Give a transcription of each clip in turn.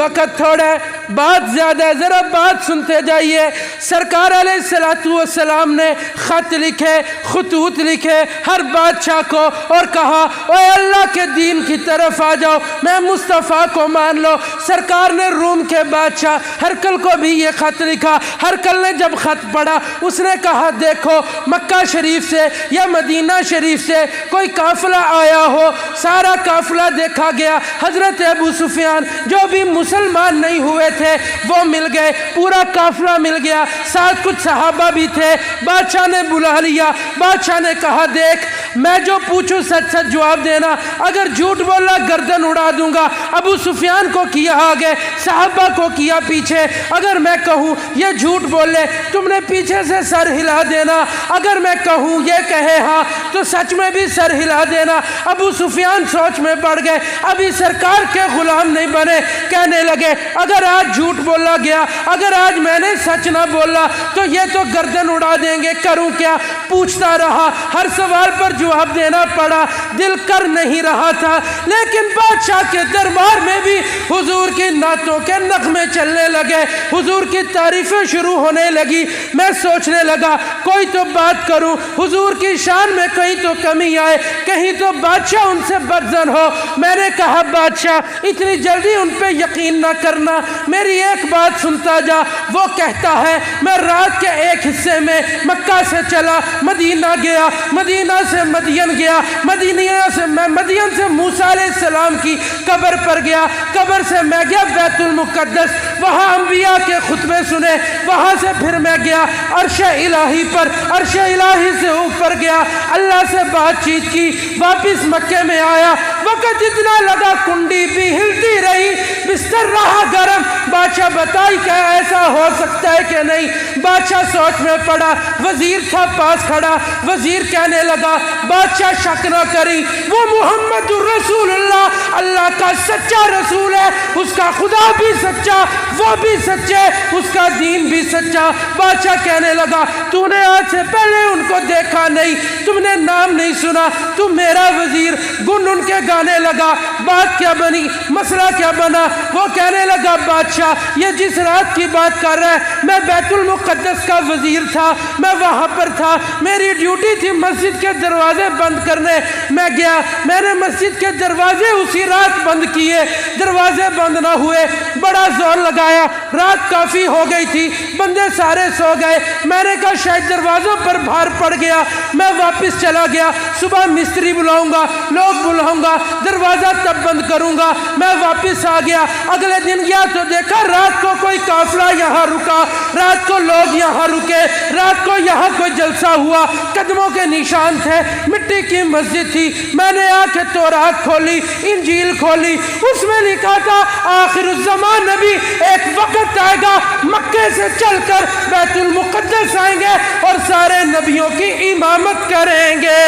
वक्त थोड़ा है, बात ज्यादा है, जरा बात सुनते जाइए। सरकार अलैहिस्सलातु वस्सलाम ने खत लिखे, खतूत लिखे हर बादशाह को और कहा ओए अल्लाह के दीन की तरफ आ जाओ, मैं मुस्तफ़ा को मान लो। सरकार ने रूम के बादशाह हरकल को भी ये खत लिखा। हरकल ने जब खत पढ़ा उसने कहा देखो मक्का शरीफ से या मदीना शरीफ से कोई काफिला आया हो। सारा काफिला देखा गया। हजरत अबू सुफियान जो भी मुसलमान नहीं हुए थे वो मिल गए, पूरा काफिला मिल गया, साथ कुछ सहाबा भी थे। बादशाह ने बुला लिया। बादशाह ने कहा देख मैं जो पूछूं सच सच जवाब देना, अगर झूठ बोला गर्दन उड़ा दूंगा। अबू सुफियान को किया आगे, सहाबा को किया पीछे। अगर मैं कहूँ ये झूठ बोले तुमने पीछे से सर हिला देना, अगर मैं कहूँ ये कहे हाँ तो सच में भी सर हिला देना। अबू सुफियान सोच में पड़ गए, अभी सरकार के गुलाम नहीं बने। कहने लगे अगर आज झूठ बोला गया, अगर आज मैंने सच ना बोला तो ये तो गर्दन उड़ा देंगे, करूं क्या। पूछता रहा, हर सवाल पर जवाब देना पड़ा, दिल कर नहीं रहा था। लेकिन बादशाह के दरबार में भी हुजूर की नातों के नगमे चलने लगे, हुजूर की तारीफें शुरू होने लगी। मैं सोचने लगा कोई तो बात करूं, हुजूर की शान में कहीं तो कमी आए, कहीं तो बादशाह उनसे बदजन हो। मैंने कहा बादशाह इतनी जल्दी उन पे यकीन ना करना, मेरी एक बात सुनता जा। वो कहता है मैं रात के एक हिस्से में मक्का से चला, मदीना गया, मदीना से मदियन गया, मदियन से मूसा अलैहिस्सलाम की कब्र पर गया, कब्र से मैं गया बैतुल मुक़द्दस, वहाँ अंबिया के खुतबे सुने। वहाँ से फिर मैं गया अर्श इलाही पर, अर्श इलाही से ऊपर गया, अल्लाह से बातचीत की, वापस मक्के में आया। वक़्त इतना लगा कुंडी भी हिलती रही, बिस्तर रहा गरम। बादशाह बताई क्या ऐसा हो सकता है कि नहीं। बादशाह सोच में पड़ा, वजीर था पास खड़ा। वजीर कहने लगा बादशाह शक न करी, वो मुहम्मदुर रसूलुल्लाह अल्लाह का सच्चा रसूल है, उसका खुदा भी सच्चा, वो भी सच्चे, उसका दीन भी सच्चा। बादशाह कहने लगा तूने आज से पहले उनको देखा नहीं, तुमने नाम नहीं सुना, तू मेरा वजीर। गुन उनके गाने लगा। बात क्या बनी, मसला क्या बना। वो कहने लगा बादशाह ये जिस रात की बात कर रहा है, मैं बैतुल मुक़द्दस का वजीर था, मैं वहाँ पर था, मेरी ड्यूटी थी मस्जिद के दरवाजे बंद करने। मैं गया, मैंने मस्जिद के दरवाजे उसी रात बंद किए, दरवाजे बंद ना हुए, बड़ा जोर लगाया, रात काफ़ी हो गई थी, बंदे सारे सो गए। मैंने कहा शायद दरवाज़ों पर भार पड़ गया, मैं वापस चला गया, सुबह मिस्त्री बुलाऊंगा, लोग बुलाऊंगा, दरवाज़ा तब बंद करूंगा। मैं वापस आ गया, अगले दिन गया तो देखा रात को कोई काफिला यहाँ रुका, रात को लोग यहाँ रुके, रात को यहाँ कोई जलसा हुआ, कदमों के निशान थे, मिट्टी की मस्जिद थी। मैंने आके तौरात खोली, इंजील खोली, उसमें लिखा था आखिरुज़्ज़मान नबी एक वक्त आएगा मक्के से चलकर बैतुल मुक़द्दस आएंगे और सारे नबियों की इमामत करेंगे।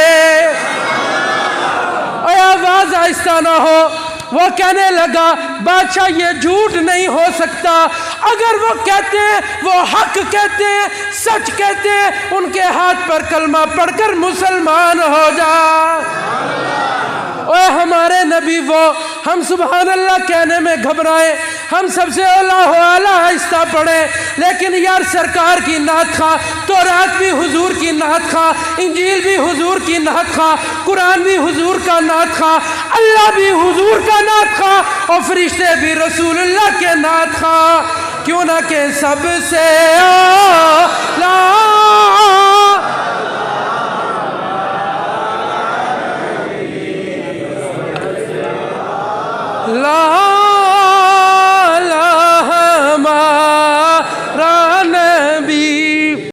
आवाज आहिस्ता ना हो। वो कहने लगा बादशाह ये झूठ नहीं हो सकता, अगर वो कहते हैं वो हक कहते हैं, सच कहते हैं, उनके हाथ पर कलमा पढ़कर मुसलमान हो जा। ओए हमारे नबी वो, हम सुभान अल्लाह कहने में घबराए, हम सबसे अल्लाह आहिस्ता पढ़े, लेकिन यार सरकार की नात खा, तौरात भी हुजूर की नात खा, इंजील भी हुजूर की नात खा, कुरान भी हुजूर का नात खा, अल्लाह भी हुजूर का नात खा और फरिश्ते भी रसूलुल्लाह के नात खा। क्यों ना के सबसे